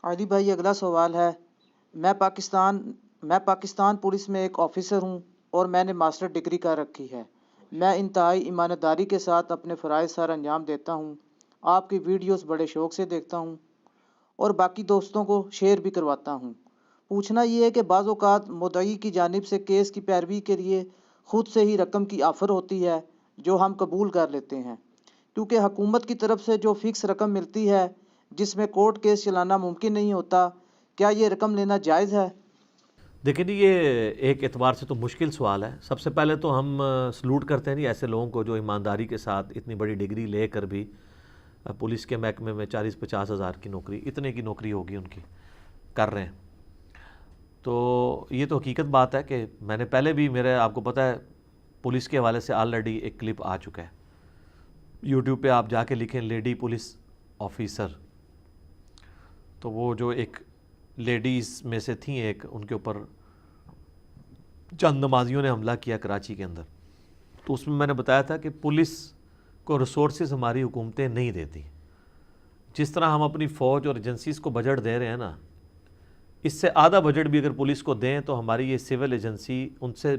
عادی بھائی، اگلا سوال ہے۔ میں پاکستان پولیس میں ایک آفیسر ہوں اور میں نے ماسٹر ڈگری کر رکھی ہے۔ میں انتہائی ایمانداری کے ساتھ اپنے فرائض سر انجام دیتا ہوں۔ آپ کی ویڈیوز بڑے شوق سے دیکھتا ہوں اور باقی دوستوں کو شیئر بھی کرواتا ہوں۔ پوچھنا یہ ہے کہ بعض اوقات مدعی کی جانب سے کیس کی پیروی کے لیے خود سے ہی رقم کی آفر ہوتی ہے جو ہم قبول کر لیتے ہیں، کیونکہ حکومت کی طرف سے جو فکس رقم ملتی ہے جس میں کورٹ کیس چلانا ممکن نہیں ہوتا، کیا یہ رقم لینا جائز ہے؟ دیکھیں جی، یہ ایک اعتبار سے تو مشکل سوال ہے۔ سب سے پہلے تو ہم سلوٹ کرتے ہیں جی ایسے لوگوں کو جو ایمانداری کے ساتھ اتنی بڑی ڈگری لے کر بھی پولیس کے محکمے میں 40-50 ہزار کی نوکری، اتنے کی نوکری ہوگی ان کی، کر رہے ہیں۔ تو یہ تو حقیقت بات ہے کہ میں نے پہلے بھی، میرے آپ کو پتہ ہے پولیس کے حوالے سے آلریڈی ایک کلپ آ چکا ہے یوٹیوب پہ، آپ جا کے لکھیں لیڈی پولیس آفیسر، تو وہ جو ایک لیڈیز میں سے تھیں ایک، ان کے اوپر چند نمازیوں نے حملہ کیا کراچی کے اندر، تو اس میں میں نے بتایا تھا کہ پولیس کو ریسورسز ہماری حکومتیں نہیں دیتی۔ جس طرح ہم اپنی فوج اور ایجنسیز کو بجٹ دے رہے ہیں نا، اس سے آدھا بجٹ بھی اگر پولیس کو دیں تو ہماری یہ سول ایجنسی ان سے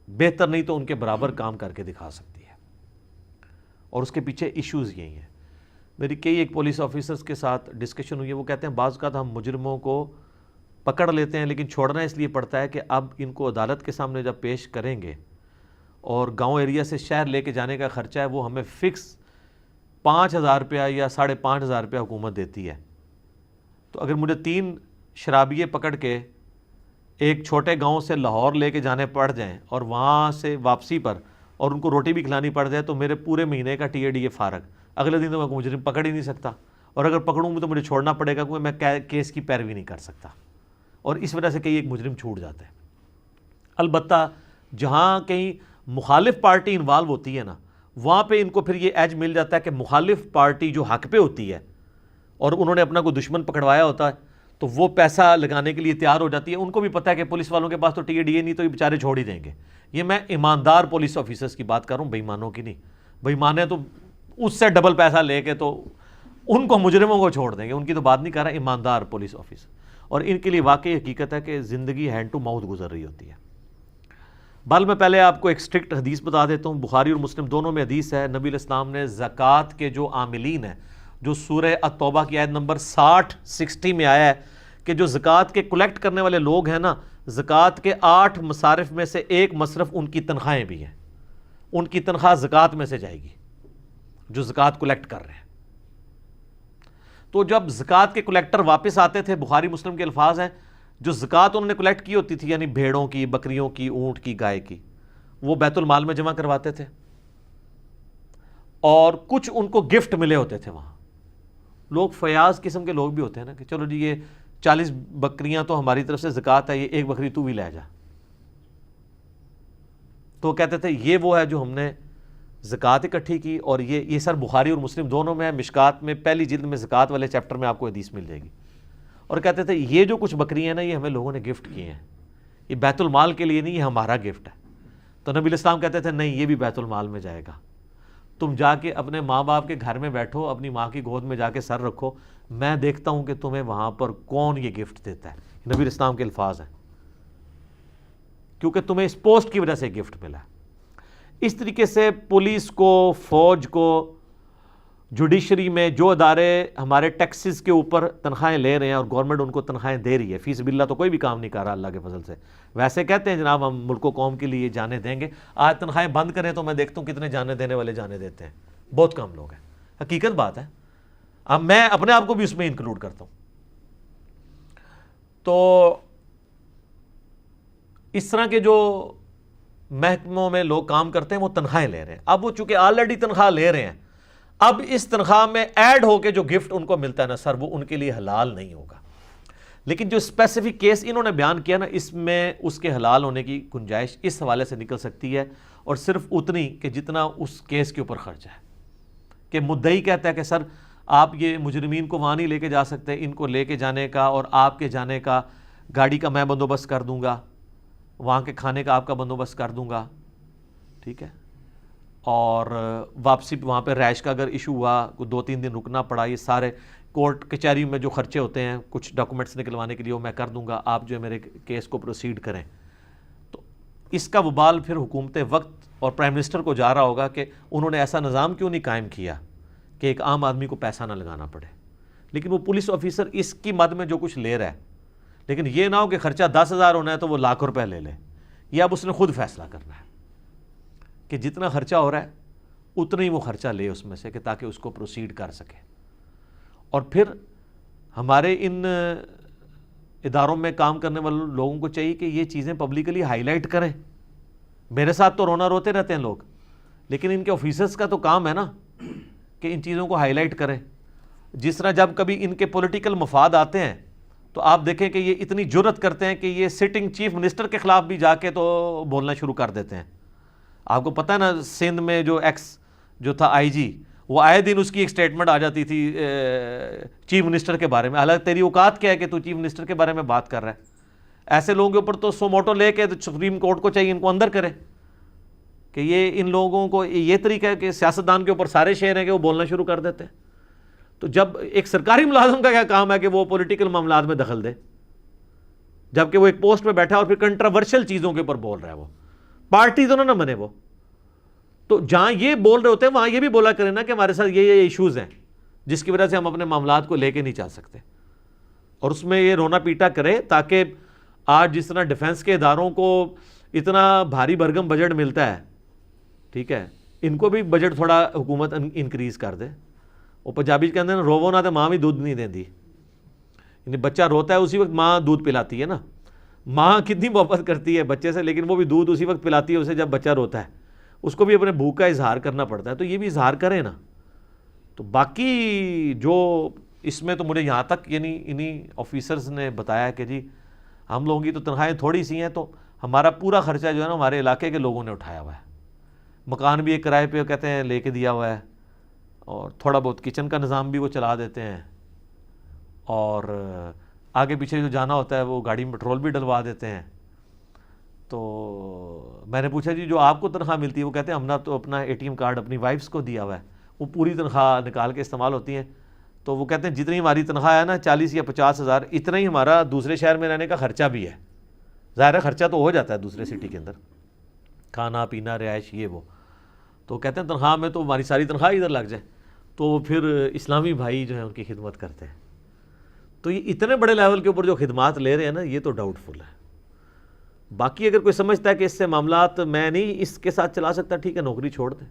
بہتر نہیں تو ان کے برابر کام کر کے دکھا سکتی ہے، اور اس کے پیچھے ایشوز یہی ہیں۔ میری کئی ایک پولیس آفیسرز کے ساتھ ڈسکشن ہوئی ہے، وہ کہتے ہیں بعض اوقات ہم مجرموں کو پکڑ لیتے ہیں لیکن چھوڑنا اس لیے پڑتا ہے کہ اب ان کو عدالت کے سامنے جب پیش کریں گے اور گاؤں ایریا سے شہر لے کے جانے کا خرچہ ہے وہ ہمیں فکس 5,000 روپیہ یا 5,500 روپیہ حکومت دیتی ہے۔ تو اگر مجھے 3 شرابیے پکڑ کے ایک چھوٹے گاؤں سے لاہور لے کے جانے پڑ جائیں اور وہاں سے واپسی پر اور ان کو روٹی بھی کھلانی پڑ جائے تو میرے پورے مہینے کا ٹی اے ڈی اے فارغ، اگلے دن تو میں مجرم پکڑ ہی نہیں سکتا، اور اگر پکڑوں گا تو مجھے چھوڑنا پڑے گا کیونکہ میں کیس کی پیروی نہیں کر سکتا، اور اس وجہ سے کئی ایک مجرم چھوٹ جاتے ہیں۔ البتہ جہاں کہیں مخالف پارٹی انوالو ہوتی ہے نا، وہاں پہ ان کو پھر یہ ایج مل جاتا ہے کہ مخالف پارٹی جو حق پہ ہوتی ہے اور انہوں نے اپنا کوئی دشمن پکڑوایا ہوتا ہے تو وہ پیسہ لگانے کے لیے تیار ہو جاتی ہے۔ ان کو بھی پتہ ہے کہ پولیس والوں کے پاس تو ٹی اے ڈی اے نہیں، تو یہ بیچارے چھوڑ ہی دیں گے۔ یہ میں ایماندار پولیس آفیسرز کی بات کر رہا ہوں، بے ایمانوں کی نہیں۔ بے ایمانے تو اس سے ڈبل پیسہ لے کے تو ان کو مجرموں کو چھوڑ دیں گے، ان کی تو بات نہیں کر رہا، ایماندار پولیس آفیسر، اور ان کے لیے واقعی حقیقت ہے کہ زندگی ہینڈ ٹو ماؤتھ گزر رہی ہوتی ہے۔ بل میں پہلے آپ کو ایک اسٹرکٹ حدیث بتا دیتا ہوں، بخاری اور مسلم دونوں میں حدیث ہے۔ نبی علیہ السلام نے زکوٰۃ کے جو عاملین ہیں، جو سورہ التوبہ کی آیت نمبر 60 میں آیا ہے کہ جو زکوٰۃ کے کلیکٹ کرنے والے لوگ ہیں نا، زکوٰۃ کے 8 مصارف میں سے ایک مصرف ان کی تنخواہیں بھی ہیں، ان کی تنخواہ زکوٰۃ میں سے جائے گی جو زکوٰۃ کلیکٹ کر رہے ہیں۔ تو جب زکوٰۃ کے کلیکٹر واپس آتے تھے، بخاری مسلم کے الفاظ ہیں، جو زکوٰۃ انہوں نے کلیکٹ کی ہوتی تھی، یعنی بھیڑوں کی، بکریوں کی، اونٹ کی، گائے کی، وہ بیت المال میں جمع کرواتے تھے، اور کچھ ان کو گفٹ ملے ہوتے تھے۔ وہاں لوگ فیاض قسم کے لوگ بھی ہوتے ہیں نا کہ چلو جی یہ 40 بکریاں تو ہماری طرف سے زکوٰۃ ہے، یہ ایک بکری تو بھی لے جا۔ تو کہتے تھے یہ وہ ہے جو ہم نے زکوٰۃ اکٹھی کی، اور یہ سر بخاری اور مسلم دونوں میں ہے، مشکات میں پہلی جلد میں زکوٰۃ والے چیپٹر میں آپ کو حدیث مل جائے گی۔ اور کہتے تھے یہ جو کچھ بکریاں ہیں نا، یہ ہمیں لوگوں نے گفٹ کیے ہیں، یہ بیت المال کے لیے نہیں، یہ ہمارا گفٹ ہے۔ تو نبی علیہ السلام کہتے تھے نہیں، یہ بھی بیت المال میں جائے گا، تم جا کے اپنے ماں باپ کے گھر میں بیٹھو، اپنی ماں کی گود میں جا کے سر رکھو، میں دیکھتا ہوں کہ تمہیں وہاں پر کون یہ گفٹ دیتا ہے۔ نبی علیہ السلام کے الفاظ ہیں، کیونکہ تمہیں اس پوسٹ کی وجہ سے گفٹ ملا ہے۔ اس طریقے سے پولیس کو، فوج کو، جوڈیشری میں جو ادارے ہمارے ٹیکسز کے اوپر تنخواہیں لے رہے ہیں اور گورنمنٹ ان کو تنخواہیں دے رہی ہے، فی سبیل اللہ تو کوئی بھی کام نہیں کر رہا اللہ کے فضل سے، ویسے کہتے ہیں جناب ہم ملک و قوم کے لیے جانیں دیں گے، آج تنخواہیں بند کریں تو میں دیکھتا ہوں کتنے جانے دینے والے جانے دیتے ہیں، بہت کم لوگ ہیں، حقیقت بات ہے۔ اب میں اپنے آپ کو بھی اس میں انکلوڈ کرتا ہوں۔ تو اس طرح کے جو محکموں میں لوگ کام کرتے ہیں وہ تنخواہیں لے رہے ہیں، اب وہ چونکہ آلریڈی تنخواہ لے رہے ہیں، اب اس تنخواہ میں ایڈ ہو کے جو گفٹ ان کو ملتا ہے نا سر، وہ ان کے لیے حلال نہیں ہوگا۔ لیکن جو اسپیسیفک کیس انہوں نے بیان کیا نا، اس میں اس کے حلال ہونے کی گنجائش اس حوالے سے نکل سکتی ہے، اور صرف اتنی کہ جتنا اس کیس کے اوپر خرچ ہے، کہ مدعی کہتا ہے کہ سر آپ یہ مجرمین کو وہاں نہیں لے کے جا سکتے، ان کو لے کے جانے کا اور آپ کے جانے کا گاڑی کا میں بندوبست کر دوں گا، وہاں کے کھانے کا آپ کا بندوبست کر دوں گا، ٹھیک ہے، اور واپسی وہاں پہ رہائش کا اگر ایشو ہوا 2-3 دن رکنا پڑا، یہ سارے کورٹ کچہری میں جو خرچے ہوتے ہیں کچھ ڈاکومنٹس نکلوانے کے لیے وہ میں کر دوں گا، آپ جو ہے میرے کیس کو پروسیڈ کریں. تو اس کا وبال پھر حکومت وقت اور پرائم منسٹر کو جا رہا ہوگا کہ انہوں نے ایسا نظام کیوں نہیں قائم کیا کہ ایک عام آدمی کو پیسہ نہ لگانا پڑے. لیکن وہ پولیس آفیسر اس کی مد میں جو کچھ لے رہا ہے، لیکن یہ نہ ہو کہ خرچہ 10,000 ہونا ہے تو وہ لاکھ روپے لے لے. یہ اب اس نے خود فیصلہ کرنا ہے کہ جتنا خرچہ ہو رہا ہے اتنا ہی وہ خرچہ لے اس میں سے، کہ تاکہ اس کو پروسیڈ کر سکے. اور پھر ہمارے ان اداروں میں کام کرنے والے لوگوں کو چاہیے کہ یہ چیزیں پبلکلی ہائی لائٹ کریں. میرے ساتھ تو رونا روتے رہتے ہیں لوگ، لیکن ان کے آفیسرز کا تو کام ہے نا کہ ان چیزوں کو ہائی لائٹ کریں. جس طرح جب کبھی ان کے پولیٹیکل مفاد آتے ہیں تو آپ دیکھیں کہ یہ اتنی جرت کرتے ہیں کہ یہ سٹنگ چیف منسٹر کے خلاف بھی جا کے تو بولنا شروع کر دیتے ہیں. آپ کو پتہ ہے نا سندھ میں جو ایکس جو تھا آئی جی، وہ آئے دن اس کی ایک سٹیٹمنٹ آ جاتی تھی چیف منسٹر کے بارے میں. حالانکہ تیری اوقات کیا ہے کہ تو چیف منسٹر کے بارے میں بات کر رہا ہے؟ ایسے لوگوں کے اوپر تو سو موٹو لے کے سپریم کورٹ کو چاہیے ان کو اندر کرے کہ یہ ان لوگوں کو یہ طریقہ ہے کہ سیاستدان کے اوپر سارے شعر ہیں کہ وہ بولنا شروع کر دیتے ہیں. تو جب ایک سرکاری ملازم کا کیا کام ہے کہ وہ پولیٹیکل معاملات میں دخل دے، جبکہ وہ ایک پوسٹ پہ بیٹھا اور پھر کنٹراورشل چیزوں کے اوپر بول رہا ہے. وہ پارٹی تو نہ بنے. وہ تو جہاں یہ بول رہے ہوتے ہیں وہاں یہ بھی بولا کریں نا کہ ہمارے ساتھ یہ ایشوز ہیں جس کی وجہ سے ہم اپنے معاملات کو لے کے نہیں چل سکتے. اور اس میں یہ رونا پیٹا کرے تاکہ آج جس طرح ڈیفنس کے اداروں کو اتنا بھاری بھرگم بجٹ ملتا ہے، ٹھیک ہے، ان کو بھی بجٹ تھوڑا حکومت انکریز کر دے. وہ پنجابی کہتے ہیں روو نہ تو ماں بھی دودھ نہیں دیندی. یعنی بچہ روتا ہے اسی وقت ماں دودھ پلاتی ہے نا. ماں کتنی محبت کرتی ہے بچے سے، لیکن وہ بھی دودھ اسی وقت پلاتی ہے اسے جب بچہ روتا ہے. اس کو بھی اپنے بھوک کا اظہار کرنا پڑتا ہے، تو یہ بھی اظہار کرے نا. تو باقی جو اس میں تو مجھے یہاں تک یعنی انہی آفیسرز نے بتایا کہ جی ہم لوگوں کی تو تنخواہیں تھوڑی سی ہیں، تو ہمارا پورا خرچہ جو ہے نا ہمارے علاقے کے لوگوں نے اٹھایا ہوا ہے. مکان بھی ایک کرائے پہ کہتے ہیں لے کے دیا ہوا ہے، اور تھوڑا بہت کچن کا نظام بھی وہ چلا دیتے ہیں، اور آگے پیچھے جو جانا ہوتا ہے وہ گاڑی میں پٹرول بھی ڈلوا دیتے ہیں. تو میں نے پوچھا جی جو آپ کو تنخواہ ملتی ہے؟ وہ کہتے ہیں ہم نے تو اپنا اے ٹی ایم کارڈ اپنی وائفس کو دیا ہوا ہے، وہ پوری تنخواہ نکال کے استعمال ہوتی ہیں. تو وہ کہتے ہیں جتنی ہماری تنخواہ ہے نا 40 یا 50 ہزار، اتنا ہی ہمارا دوسرے شہر میں رہنے کا خرچہ بھی ہے. ظاہر ہے خرچہ تو ہو جاتا ہے دوسرے سٹی کے اندر، کھانا پینا رہائش یہ وہ. تو کہتے ہیں تنخواہ میں تو ہماری ساری تنخواہ ادھر لگ جائے. تو وہ پھر اسلامی بھائی جو ہیں ان کی خدمت کرتے ہیں. تو یہ اتنے بڑے لیول کے اوپر جو خدمات لے رہے ہیں نا، یہ تو ڈاؤٹ فل ہے. باقی اگر کوئی سمجھتا ہے کہ اس سے معاملات میں نہیں اس کے ساتھ چلا سکتا، ٹھیک ہے، نوکری چھوڑ دیں.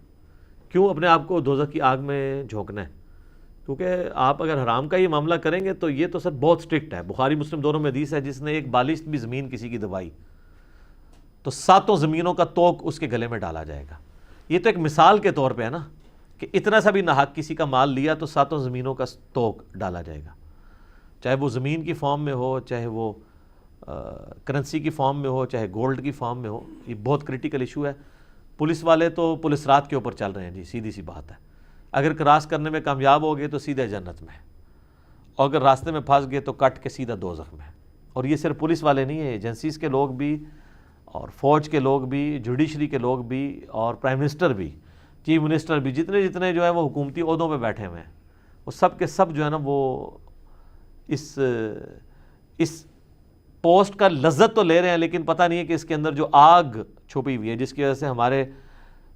کیوں اپنے آپ کو دوزخ کی آگ میں جھونکنا ہے؟ کیونکہ آپ اگر حرام کا یہ معاملہ کریں گے تو یہ تو سر بہت سٹرکٹ ہے. بخاری مسلم دونوں میں حدیث ہے، جس نے ایک بالشت بھی زمین کسی کی دبائی تو 7 زمینوں کا توق اس کے گلے میں ڈالا جائے گا. یہ تو ایک مثال کے طور پہ ہے نا کہ اتنا سا بھی ناحق کسی کا مال لیا تو 7 زمینوں کا توق ڈالا جائے گا، چاہے وہ زمین کی فارم میں ہو، چاہے وہ کرنسی کی فارم میں ہو، چاہے گولڈ کی فارم میں ہو. یہ بہت کریٹیکل ایشو ہے. پولیس والے تو پولیس رات کے اوپر چل رہے ہیں جی، سیدھی سی بات ہے. اگر کراس کرنے میں کامیاب ہو گئے تو سیدھے جنت میں، اور اگر راستے میں پھنس گئے تو کٹ کے سیدھا دوزخ میں. اور یہ صرف پولیس والے نہیں ہیں، ایجنسیز کے لوگ بھی، اور فوج کے لوگ بھی، جوڈیشری کے لوگ بھی، اور پرائم منسٹر بھی، چیف منسٹر بھی، جتنے جو ہیں وہ حکومتی عہدوں پہ بیٹھے ہوئے ہیں، وہ سب کے سب جو ہے نا وہ اس پوسٹ کا لذت تو لے رہے ہیں، لیکن پتہ نہیں ہے کہ اس کے اندر جو آگ چھپی ہوئی ہے جس کی وجہ سے ہمارے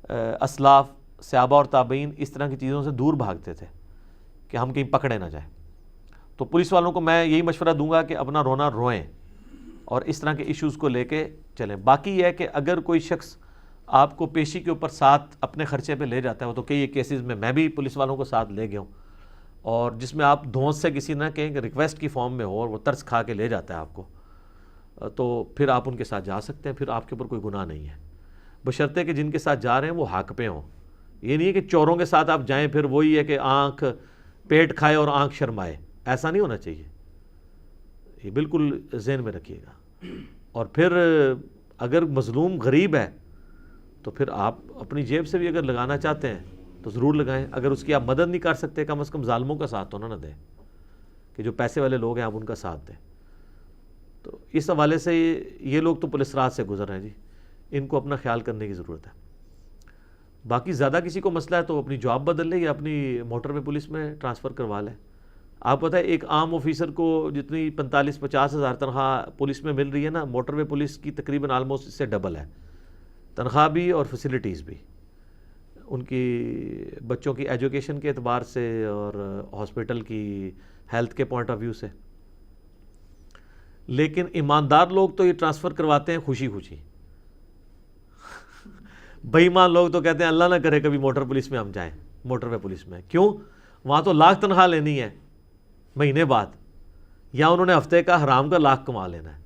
اسلاف صحابہ اور تابعین اس طرح کی چیزوں سے دور بھاگتے تھے کہ ہم کہیں پکڑے نہ جائیں. تو پولیس والوں کو میں یہی مشورہ دوں گا کہ اپنا رونا روئیں اور اس طرح کے ایشوز کو لے کے چلیں. باقی یہ ہے کہ اگر کوئی شخص آپ کو پیشی کے اوپر ساتھ اپنے خرچے پہ لے جاتا ہے، وہ تو کئی کیسز میں بھی پولیس والوں کو ساتھ لے گیا ہوں، اور جس میں آپ دھونس سے کسی نہ کہیں کہ ریکویسٹ کی فارم میں ہو اور وہ ترس کھا کے لے جاتا ہے آپ کو، تو پھر آپ ان کے ساتھ جا سکتے ہیں. پھر آپ کے اوپر کوئی گناہ نہیں ہے، بشرطے کہ جن کے ساتھ جا رہے ہیں وہ حق پہ ہوں. یہ نہیں ہے کہ چوروں کے ساتھ آپ جائیں پھر وہی ہے کہ آنکھ پیٹ کھائے اور آنکھ شرمائے. ایسا نہیں ہونا چاہیے، یہ بالکل ذہن میں رکھیے گا. اور پھر اگر مظلوم غریب ہے تو پھر آپ اپنی جیب سے بھی اگر لگانا چاہتے ہیں تو ضرور لگائیں. اگر اس کی آپ مدد نہیں کر سکتے، کم از کم ظالموں کا ساتھ تو نہ دیں، کہ جو پیسے والے لوگ ہیں آپ ان کا ساتھ دیں. تو اس حوالے سے یہ لوگ تو پولیس رات سے گزر رہے ہیں جی، ان کو اپنا خیال کرنے کی ضرورت ہے. باقی زیادہ کسی کو مسئلہ ہے تو اپنی جاب بدل لے یا اپنی موٹر وے پولیس میں ٹرانسفر کروا لے. آپ پتہ ہے ایک عام آفیسر کو جتنی 45-50 ہزار تنخواہ پولیس میں مل رہی ہے نا, موٹر وے پولیس کی تقریباً آلموسٹ اس سے ڈبل ہے, تنخواہ بھی اور فیسلٹیز بھی, ان کی بچوں کی ایجوکیشن کے اعتبار سے اور ہاسپٹل کی ہیلتھ کے پوائنٹ آف ویو سے. لیکن ایماندار لوگ تو یہ ٹرانسفر کرواتے ہیں خوشی خوشی, بے ایمان لوگ تو کہتے ہیں اللہ نہ کرے کبھی موٹر پولیس میں ہم جائیں, موٹر وے پولیس میں. کیوں؟ وہاں تو لاکھ تنخواہ لینی ہے مہینے بعد, یا انہوں نے ہفتے کا حرام کا لاکھ کما لینا ہے.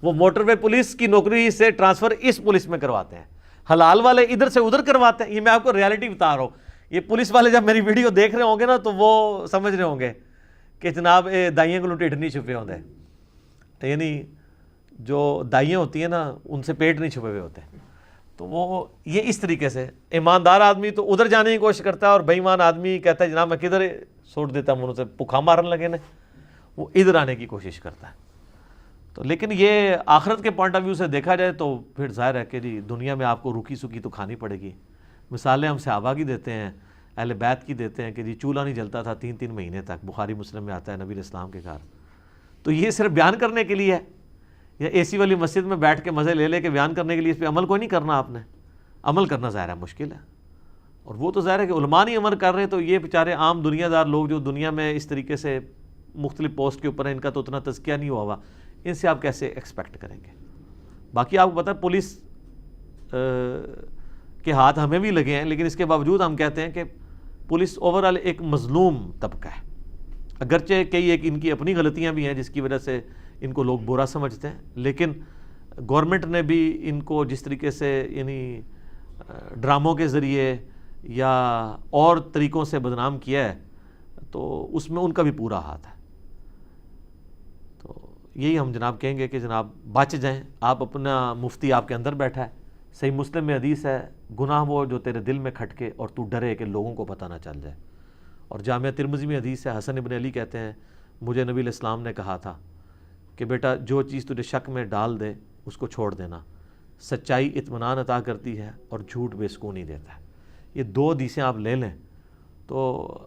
وہ موٹر وے پولیس کی نوکری سے ٹرانسفر اس پولیس میں کرواتے ہیں, حلال والے ادھر سے ادھر کرواتے ہیں. یہ میں آپ کو ریالٹی بتا رہا ہوں. یہ پولیس والے جب میری ویڈیو دیکھ رہے ہوں گے نا تو وہ سمجھ رہے ہوں گے کہ جناب دائیاں کو ٹھڈ نہیں چھپے ہوتے, یعنی جو دائیاں ہوتی ہیں نا ان سے پیٹ نہیں چھپے ہوئے ہوتے. تو وہ یہ اس طریقے سے ایماندار آدمی تو ادھر جانے کی کوشش کرتا ہے, اور بے ایمان آدمی کہتا ہے جناب میں کدھر چھوڑ دیتا ہوں, انہوں سے پکھا مارن لگے نا, وہ ادھر آنے کی کوشش کرتا ہے. تو لیکن یہ آخرت کے پوائنٹ آف ویو سے دیکھا جائے تو پھر ظاہر ہے کہ جی دنیا میں آپ کو روکی سوکی تو کھانی پڑے گی. مثالیں ہم صحابہ کی دیتے ہیں, اہل بیت کی دیتے ہیں کہ جی چولہا نہیں جلتا تھا 3 مہینے تک, بخاری مسلم میں آتا ہے نبی اسلام کے گھر. تو یہ صرف بیان کرنے کے لیے ہے, یا اے سی والی مسجد میں بیٹھ کے مزے لے لے کے بیان کرنے کے لیے اس پہ عمل کوئی نہیں کرنا. آپ نے عمل کرنا ظاہر ہے مشکل ہے, اور وہ تو ظاہر ہے کہ علماء نہیں عمل کر رہے, تو یہ بیچارے عام دنیا دار لوگ جو دنیا میں اس طریقے سے مختلف پوسٹ کے اوپر ہیں, ان کا تو اتنا تزکیہ نہیں ہوا, ان سے آپ کیسے ایکسپیکٹ کریں گے. باقی آپ کو پتہ ہے پولیس کے ہاتھ ہمیں بھی لگے ہیں, لیکن اس کے باوجود ہم کہتے ہیں کہ پولیس اوورآل ایک مظلوم طبقہ ہے. اگرچہ کئی ایک ان کی اپنی غلطیاں بھی ہیں جس کی وجہ سے ان کو لوگ برا سمجھتے ہیں, لیکن گورنمنٹ نے بھی ان کو جس طریقے سے یعنی ڈراموں کے ذریعے یا اور طریقوں سے بدنام کیا ہے, تو اس میں ان کا بھی پورا ہاتھ ہے. تو یہی ہم جناب کہیں گے کہ جناب بچ جائیں. آپ اپنا مفتی آپ کے اندر بیٹھا ہے, صحیح مسلم میں حدیث ہے گناہ وہ جو تیرے دل میں کھٹکے اور تو ڈرے کہ لوگوں کو پتہ نہ چل جائے. اور جامعہ ترمذی میں حدیث ہے, حسن ابن علی کہتے ہیں مجھے نبی علیہ السلام نے کہا تھا کہ بیٹا جو چیز تجھے شک میں ڈال دے اس کو چھوڑ دینا, سچائی اطمینان عطا کرتی ہے اور جھوٹ بے سکونی دیتا ہے. یہ 2 حدیثیں آپ لے لیں تو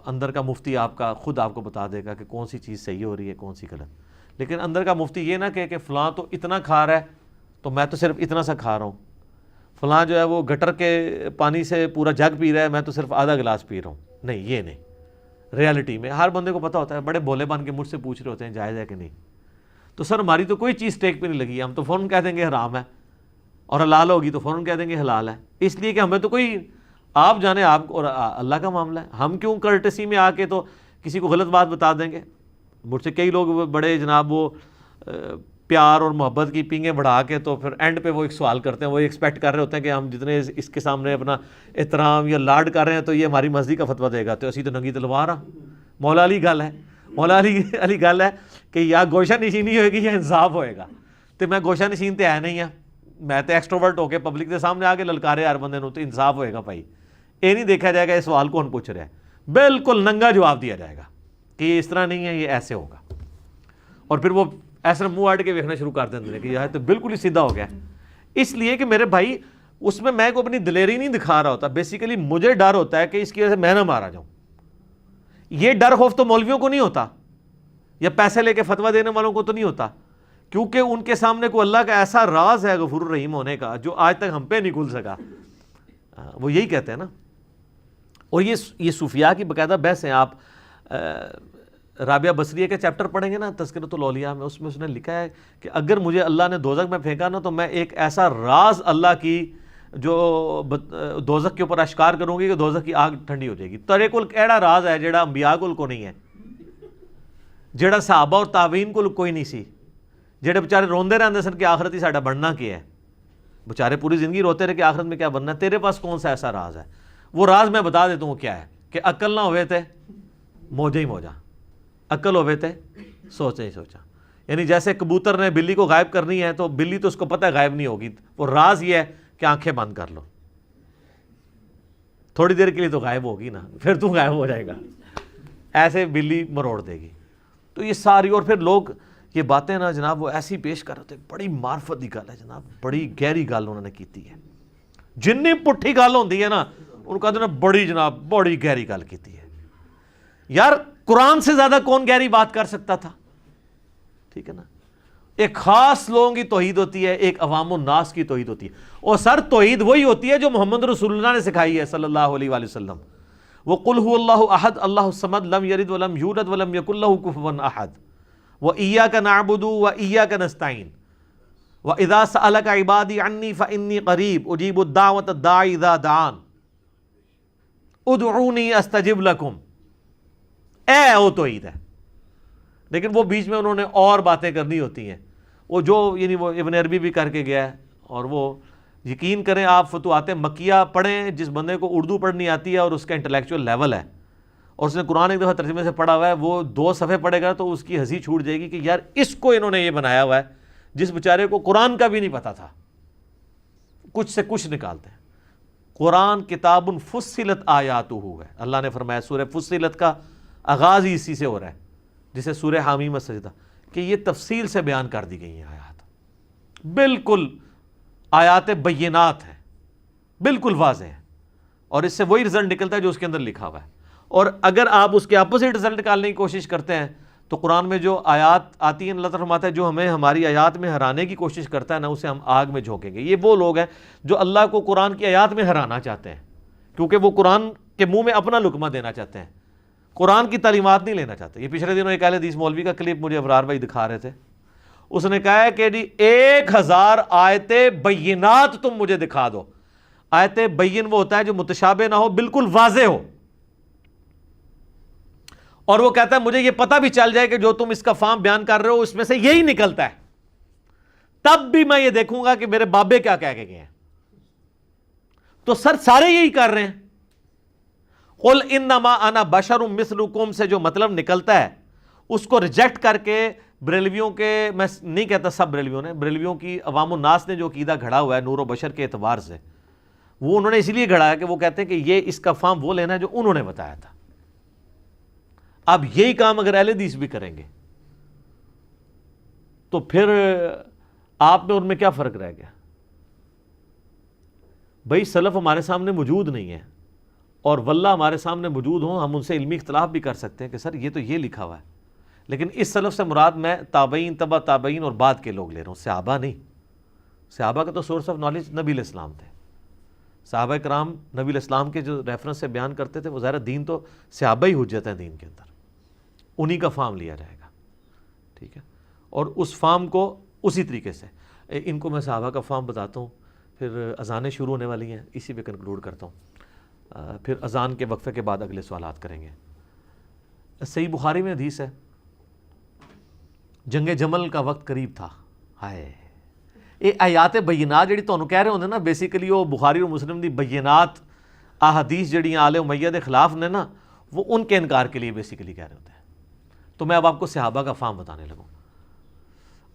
اندر کا مفتی آپ کا خود آپ کو بتا دے گا کہ کون سی چیز صحیح ہو رہی ہے کون سی غلط. لیکن اندر کا مفتی یہ نہ کہے کہ فلاں تو اتنا کھا رہا ہے تو میں تو صرف اتنا سا کھا رہا ہوں, فلاں جو ہے وہ گٹر کے پانی سے پورا جگ پی رہا ہے, میں تو صرف آدھا گلاس پی رہا ہوں. نہیں, یہ نہیں. ریالٹی میں ہر بندے کو پتہ ہوتا ہے, بڑے بھولے بن کے مجھ سے پوچھ رہے ہوتے ہیں جائز ہے کہ نہیں. تو سر ہماری تو کوئی چیز ٹیک پہ نہیں لگی, ہم تو فوراً کہہ دیں گے حرام ہے, اور حلال ہوگی تو فوراً کہہ دیں گے حلال ہے. اس لیے کہ ہمیں تو کوئی, آپ جانے آپ اور اللہ کا معاملہ ہے, ہم کیوں کرٹسی میں آ کے تو کسی کو غلط بات بتا دیں گے. مجھ سے کئی لوگ بڑے جناب وہ پیار اور محبت کی پینگیں بڑھا کے تو پھر اینڈ پہ وہ ایک سوال کرتے ہیں, وہ ایکسپیکٹ کر رہے ہوتے ہیں کہ ہم جتنے اس کے سامنے اپنا احترام یا لاڈ کر رہے ہیں تو یہ ہماری مرضی کا فتویٰ دے گا, تو اسی تو ننگی تلوار آ. مولا علی گل ہے, مولا علی گل ہے کہ یا گوشہ نشینی ہوئے گی یا انصاف ہوئے گا. تو میں گوشہ نشین تے ہے نہیں ہاں, میں تو ایکسٹروورٹ ہو کے پبلک کے سامنے آ کے للکارے ہر بندے نو, تو انصاف ہوئے گا بھائی. یہ نہیں دیکھا جائے گا یہ سوال کون پوچھ رہا ہے, بالکل ننگا جواب دیا جائے گا کہ یہ اس طرح نہیں ہے, یہ ایسے ہوگا. اور پھر وہ ایسا منہ آٹ کے دیکھنا شروع کر دیں کہ یہ تو بالکل ہی سیدھا ہو گیا. اس لیے کہ میرے بھائی اس میں کو اپنی دلیری نہیں دکھا رہا ہوتا, بیسیکلی مجھے ڈر ہوتا ہے کہ اس کی وجہ سے میں نہ مارا جاؤں. یہ ڈر خوف تو مولویوں کو نہیں ہوتا یا پیسے لے کے فتویٰ دینے والوں کو تو نہیں ہوتا, کیونکہ ان کے سامنے کو اللہ کا ایسا راز ہے غفور الرحیم ہونے کا جو آج تک ہم پہ نہیں کھل سکا. وہ یہی کہتے ہیں نا. اور یہ صوفیاء کی باقاعدہ بحث ہیں. آپ رابعہ بصریہ کے چیپٹر پڑھیں گے نا تذکرۃ الاولیاء میں, اس میں اس نے لکھا ہے کہ اگر مجھے اللہ نے دوزخ میں پھینکا نا تو میں ایک ایسا راز اللہ کی جو دوزخ کے اوپر اشکار کروں گی کہ دوزخ کی آگ ٹھنڈی ہو جائے گی. تیرے کول کیڑا راز ہے جیڑا انبیاء کول کو نہیں ہے, جیڑا صحابہ اور تابعین کول کوئی نہیں سی, جیڑے بچارے روندے رہندے سن کہ آخرت ہی ساڈا بننا کیا ہے. بچارے پوری زندگی روتے رہے کہ آخرت میں کیا بننا ہے. تیرے پاس کون سا ایسا راز ہے؟ وہ راز میں بتا دیتا ہوں کیا ہے, کہ عقل نہ ہوئے تھے موجہ ہی موجہ, عقل ہوئے تھے سوچا ہی سوچا. یعنی جیسے کبوتر نے بلی کو غائب کرنی ہے تو بلی تو اس کو پتہ ہے غائب نہیں ہوگی, وہ راز یہ ہے کہ آنکھیں بند کر لو, تھوڑی دیر کے لیے تو غائب ہوگی نا, پھر تو غائب ہو جائے گا. ایسے بلی مروڑ دے گی. تو یہ ساری, اور پھر لوگ یہ باتیں نا جناب وہ ایسی پیش کر رہے تھے, بڑی معرفت کی گل ہے جناب, بڑی گہری گل انہوں نے کیتی ہے. جنی پٹھی گل ہوندی ہے نا ان کا تو بڑی جناب بڑی گہری گل کیتی ہے. یار قرآن سے زیادہ کون گہری بات کر سکتا تھا؟ ٹھیک ہے نا. ایک خاص لوگوں کی توحید ہوتی ہے, ایک عوام الناس کی توحید ہوتی ہے, اور سر توحید وہی ہوتی ہے جو محمد رسول اللہ نے سکھائی ہے صلی اللہ علیہ وآلہ وسلم. وَقُلْ هُوَ اللَّهُ أَحَدٌ اللَّهُ الصَّمَدُ لَمْ يَلِدْ وَلَمْ يُولَدْ وَلَمْ يَكُنْ لَهُ كُفُوًا أَحَدٌ وَإِيَّاكَ نَعْبُدُ وَإِيَّاكَ نَسْتَعِينُ وَإِذَا سَأَلَكَ عِبَادِي عَنِّي فَإِنِّي قَرِيبٌ أُجِيبُ الدَّعْوَةَ الدَّاعِ إِذَا دَعَانِ ادعوني استجب لكم. وہ توحید ہے. لیکن وہ بیچ میں انہوں نے اور باتیں کرنی ہوتی ہیں, وہ جو یعنی وہ ابن عربی بھی کر کے گیا ہے, اور وہ یقین کریں آپ فتوحات مکیہ پڑھیں, جس بندے کو اردو پڑھنی آتی ہے اور اس کا انٹلیکچوئل لیول ہے اور اس نے قرآن ایک دفعہ ترجمے سے پڑھا ہوا ہے, وہ 2 صفحے پڑھے گا تو اس کی ہنسی چھوٹ جائے گی کہ یار اس کو انہوں نے یہ بنایا ہوا ہے جس بیچارے کو قرآن کا بھی نہیں پتا تھا. کچھ سے کچھ نکالتے ہیں. قرآن کتاب فصلت آیاتہ ہے, اللہ نے فرمایا. سورہ فصلت کا آغاز ہی اسی سے ہو رہا ہے جسے سورہ حامیم السجدہ, کہ یہ تفصیل سے بیان کر دی گئی ہیں آیات, بالکل آیات بینات ہیں, بالکل واضح ہیں, اور اس سے وہی رزلٹ نکلتا ہے جو اس کے اندر لکھا ہوا ہے. اور اگر آپ اس کے اپوزٹ رزلٹ نکالنے کی کوشش کرتے ہیں تو قرآن میں جو آیات آتی ہیں, اللہ تعالیٰ فرماتا ہے جو ہمیں ہماری آیات میں ہرانے کی کوشش کرتا ہے نا, اسے ہم آگ میں جھونکیں گے. یہ وہ لوگ ہیں جو اللہ کو قرآن کی آیات میں ہرانا چاہتے ہیں, کیونکہ وہ قرآن کے منہ میں اپنا لقمہ دینا چاہتے ہیں, قرآن کی تعلیمات نہیں لینا چاہتے. یہ پچھلے دنوں ایک اہل حدیث مولوی کا کلپ مجھے ابرار بھائی دکھا رہے تھے. اس نے کہا ہے کہ جی 1000 آیتیں بینات تم مجھے دکھا دو. آیت بین وہ ہوتا ہے جو متشابہ نہ ہو, بالکل واضح ہو, اور وہ کہتا ہے مجھے یہ پتہ بھی چل جائے کہ جو تم اس کا فام بیان کر رہے ہو اس میں سے یہی نکلتا ہے, تب بھی میں یہ دیکھوں گا کہ میرے بابے کیا کہہ کے گئے ہیں. تو سر سارے یہی کر رہے ہیں. قل انما انا بشر مثلکم سے جو مطلب نکلتا ہے اس کو ریجیکٹ کر کے بریلویوں کے, میں نہیں کہتا سب بریلویوں نے, بریلویوں کی عوام الناس نے جو عقیدہ گھڑا ہوا ہے نور و بشر کے اعتبار سے, وہ انہوں نے اس لیے گھڑا ہے کہ وہ کہتے ہیں کہ یہ اس کا فام وہ لینا ہے جو انہوں نے بتایا تھا. اب یہی کام اگر اہل حدیث بھی کریں گے تو پھر آپ میں ان میں کیا فرق رہ گیا؟ بھائی سلف ہمارے سامنے موجود نہیں ہے, اور واللہ ہمارے سامنے موجود ہوں ہم ان سے علمی اختلاف بھی کر سکتے ہیں کہ سر یہ تو یہ لکھا ہوا ہے, لیکن اس سلف سے مراد میں تابعین, تبع تابعین اور بعد کے لوگ لے رہا ہوں, صحابہ نہیں. صحابہ کا تو سورس آف نالج نبی علیہ السلام تھے. صحابہ کرام نبی علیہ السلام کے جو ریفرنس سے بیان کرتے تھے, وہ ظاہر دین تو صحابہ ہی حجت ہیں دین کے اندر, انہی کا فارم لیا جائے گا. ٹھیک ہے, اور اس فارم کو اسی طریقے سے, ان کو میں صحابہ کا فارم بتاتا ہوں, پھر اذانیں شروع ہونے والی ہیں, اسی پہ کنکلوڈ کرتا ہوں, پھر اذان کے وقفے کے بعد اگلے سوالات کریں گے. صحیح بخاری میں حدیث ہے, جنگ جمل کا وقت قریب تھا. ہائے یہ آیات بینات جڑی تانوں کہہ رہے ہوندے نا, بیسیکلی وہ بخاری اور مسلم دی بینات احادیث جڑیاں آل امیہ دے خلاف نے نا, وہ ان کے انکار کے لیے بیسیکلی کہہ رہے ہوتے ہیں. تو میں اب آپ کو صحابہ کا فارم بتانے لگوں.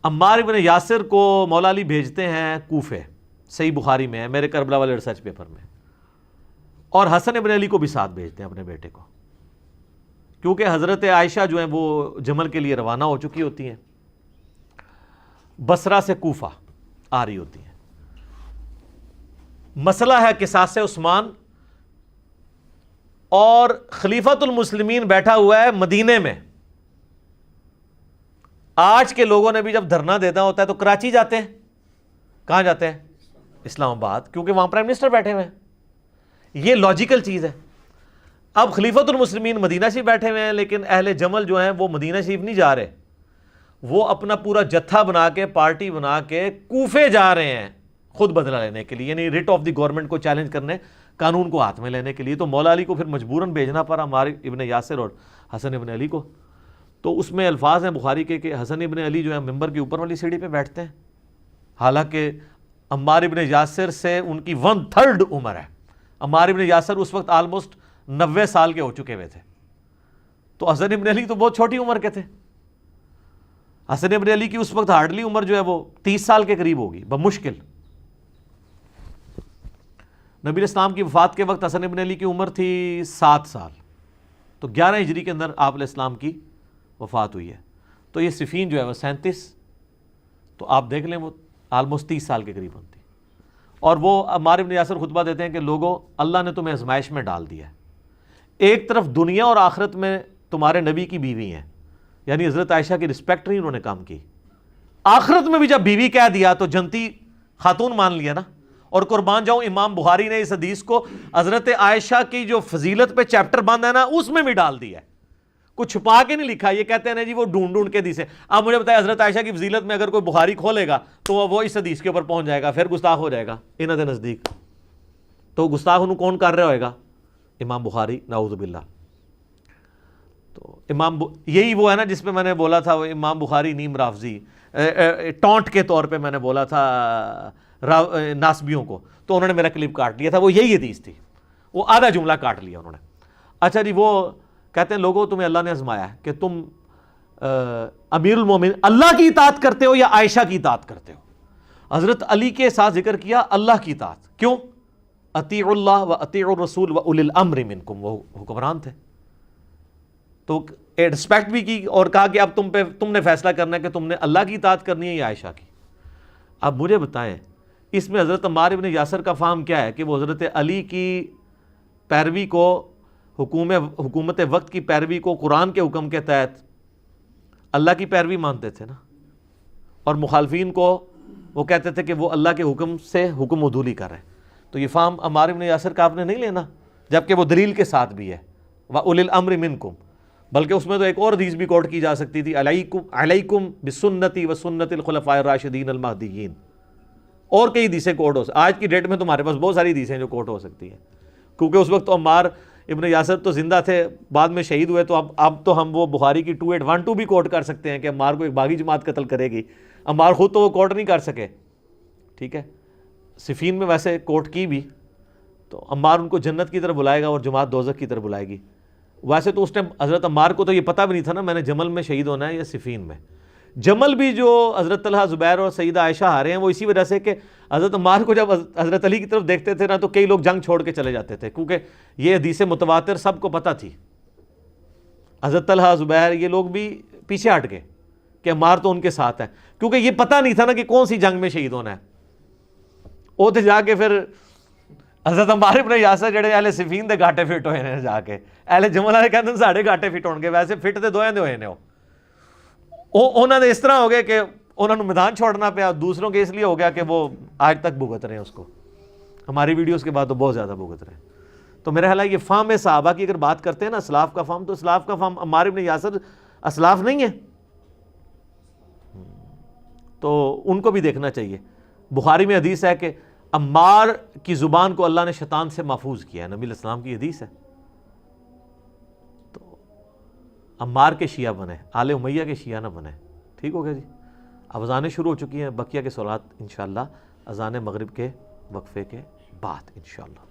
عمار ابن یاسر کو مولا علی بھیجتے ہیں کوفے, صحیح بخاری میں ہے, میرے کربلا والے ریسرچ پیپر میں, اور حسن ابن علی کو بھی ساتھ بھیجتے ہیں اپنے بیٹے کو, کیونکہ حضرت عائشہ جو ہیں وہ جمل کے لیے روانہ ہو چکی ہوتی ہیں, بصرہ سے کوفہ آ رہی ہوتی ہیں. مسئلہ ہے قصاص عثمان, اور خلیفۃ المسلمین بیٹھا ہوا ہے مدینے میں. آج کے لوگوں نے بھی جب دھرنا دینا ہوتا ہے تو کراچی جاتے ہیں, کہاں جاتے ہیں؟ اسلام آباد, کیونکہ وہاں پرائم منسٹر بیٹھے ہوئے ہیں. یہ لاجیکل چیز ہے. اب خلیفۃ المسلمین مدینہ شریف بیٹھے ہوئے ہیں, لیکن اہل جمل جو ہیں وہ مدینہ شریف نہیں جا رہے, وہ اپنا پورا جتھا بنا کے, پارٹی بنا کے کوفے جا رہے ہیں خود بدلہ لینے کے لیے, یعنی ریٹ آف دی گورنمنٹ کو چیلنج کرنے, قانون کو ہاتھ میں لینے کے لیے. تو مولا علی کو پھر مجبوراً بھیجنا پڑا عمار ابن یاسر اور حسن ابن علی کو. تو اس میں الفاظ ہیں بخاری کے کہ حسن ابن علی جو ہے ممبر کے اوپر والی سیڑھی پہ بیٹھتے ہیں, حالانکہ عمار ابن یاسر سے ان کی 1/3 عمر ہے. عمار ابن یاسر اس وقت آلموسٹ 90 سال کے ہو چکے ہوئے تھے, تو حسن ابن علی تو بہت چھوٹی عمر کے تھے. حسن ابن علی کی اس وقت ہارڈلی عمر جو ہے وہ 30 سال کے قریب ہوگی بمشکل. نبی اسلام کی وفات کے وقت حسن ابن علی کی عمر تھی 7 سال, تو 11 ہجری کے اندر آپ علیہ السلام کی وفات ہوئی ہے. تو یہ صفین جو ہے وہ 37, تو آپ دیکھ لیں وہ آلموسٹ 30 سال کے قریب ہوتی. اور وہ عمار ابن یاسر خطبہ دیتے ہیں کہ لوگوں اللہ نے تمہیں آزمائش میں ڈال دیا ہے، ایک طرف دنیا اور آخرت میں تمہارے نبی کی بیوی ہیں، یعنی حضرت عائشہ کی رسپیکٹ نہیں انہوں نے کام کی، آخرت میں بھی جب بیوی کہہ دیا تو جنتی خاتون مان لیا نا۔ اور قربان جاؤں امام بخاری نے اس حدیث کو حضرت عائشہ کی جو فضیلت پہ چیپٹر باندھا ہے نا اس میں بھی ڈال دیا ہے، کچھ چھپا کے نہیں لکھا۔ یہ کہتے ہیں جی وہ ڈھونڈ ڈھونڈ کے حدیثیں، اب مجھے بتائیں حضرت عائشہ کی فضیلت میں اگر کوئی بخاری کھولے گا تو وہ اس حدیث کے اوپر پہنچ جائے گا، پھر گستاخ ہو جائے گا انہاں دے نزدیک۔ تو گستاخ انہوں کون کر رہا ہوئے گا؟ امام بخاری، نعوذ باللہ۔ تو یہی وہ ہے نا جس پہ میں نے بولا تھا وہ امام بخاری نیم رافضی، ٹونٹ کے طور پہ میں نے بولا تھا ناسبیوں کو، تو انہوں نے میرا کلپ کاٹ لیا تھا، وہ یہی حدیث تھی، وہ آدھا جملہ کاٹ لیا انہوں نے۔ اچھا جی، وہ کہتے ہیں لوگوں تمہیں اللہ نے آزمایا ہے کہ تم امیر المومنین اللہ کی اطاعت کرتے ہو یا عائشہ کی اطاعت کرتے ہو۔ حضرت علی کے ساتھ ذکر کیا اللہ کی اطاعت، کیوں؟ اطیعوا اللہ و اطیعوا الرسول و اولی الامر منکم، وہ حکمران تھے تو رسپیکٹ بھی کی اور کہا کہ اب تم نے فیصلہ کرنا ہے کہ تم نے اللہ کی اطاعت کرنی ہے یا عائشہ کی۔ اب مجھے بتائیں اس میں حضرت عمار ابن یاسر کا فہم کیا ہے کہ وہ حضرت علی کی پیروی کو، حکومت وقت کی پیروی کو قرآن کے حکم کے تحت اللہ کی پیروی مانتے تھے نا، اور مخالفین کو وہ کہتے تھے کہ وہ اللہ کے حکم سے حکم عدولی کر رہے ہیں۔ تو یہ فہم عمار ابن یاسر کا آپ نے نہیں لینا، جبکہ وہ دلیل کے ساتھ بھی ہے وَأُولِي الْأَمْرِ مِنْكُمْ، بلکہ اس میں تو ایک اور حدیث بھی کوٹ کی جا سکتی تھی، علیکم بسنتی وسنت الخلفاء الراشدین المہدیین، اور کئی حدیثیں کوٹ ہو سکتی۔ آج کی ڈیٹ میں تمہارے پاس بہت ساری حدیثیں جو کوٹ ہو سکتی ہیں، کیونکہ اس وقت تو عمار ابن یاسر تو زندہ تھے، بعد میں شہید ہوئے، تو اب تو ہم وہ بخاری کی 2812 بھی کوٹ کر سکتے ہیں کہ عمار کو ایک باغی جماعت قتل کرے گی۔ عمار خود تو وہ کوٹ نہیں کر سکے، ٹھیک ہے، صفین میں ویسے کوٹ کی بھی، تو عمار ان کو جنت کی طرف بلائے گا اور جماعت دوزخ کی طرف بلائے گی۔ ویسے تو اس ٹائم حضرت عمار کو تو یہ پتہ بھی نہیں تھا نا میں نے جمل میں شہید ہونا ہے یا صفین میں۔ جمل بھی جو حضرت طلحہ، زبیر اور سیدہ عائشہ ہارے ہیں وہ اسی وجہ سے کہ حضرت عمار کو جب حضرت علی کی طرف دیکھتے تھے نا تو کئی لوگ جنگ چھوڑ کے چلے جاتے تھے، کیونکہ یہ حدیث متواتر سب کو پتہ تھی۔ حضرت طلحہ، زبیر یہ لوگ بھی پیچھے ہٹ گئے کہ عمار تو ان کے ساتھ ہے، کیونکہ یہ پتہ نہیں تھا نا کہ کون سی جنگ میں شہید ہونا ہے۔ وہ تو جا کے پھر حضرت عمار ابن یاسر جڑے اہل صفین دے گاٹے فٹ ہوئے نے، جا کے اہل جمل والے کہتے ہیں ساڑھے گاٹے فٹ ہون گے، ویسے فٹ تے دوئیں دے ہوئے نے۔ انہوں نے اس طرح ہو گئے کہ انہوں نے میدان چھوڑنا پیا، دوسروں کے اس لیے ہو گیا کہ وہ آج تک بھگت رہے ہیں اس کو، ہماری ویڈیوز کے بعد تو بہت زیادہ بھگت رہے ہیں۔ تو میرا خیال ہے یہ فہم صحابہ کی اگر بات کرتے ہیں نا اسلاف کا فہم، تو اسلاف کا فہم عمار ابن یاسر اسلاف نہیں ہے، تو ان کو بھی دیکھنا چاہیے۔ بخاری میں حدیث ہے کہ عمار کی زبان کو اللہ نے شیطان سے محفوظ کیا ہے، نبی علیہ السلام کی حدیث ہے۔ تو عمار کے شیعہ بنے، آل امیہ کے شیعہ نہ بنے، ٹھیک ہو گیا جی۔ اب اذانیں شروع ہو چکی ہیں، بقیہ کے صلوات انشاءاللہ اذان مغرب کے وقفے کے بعد انشاءاللہ۔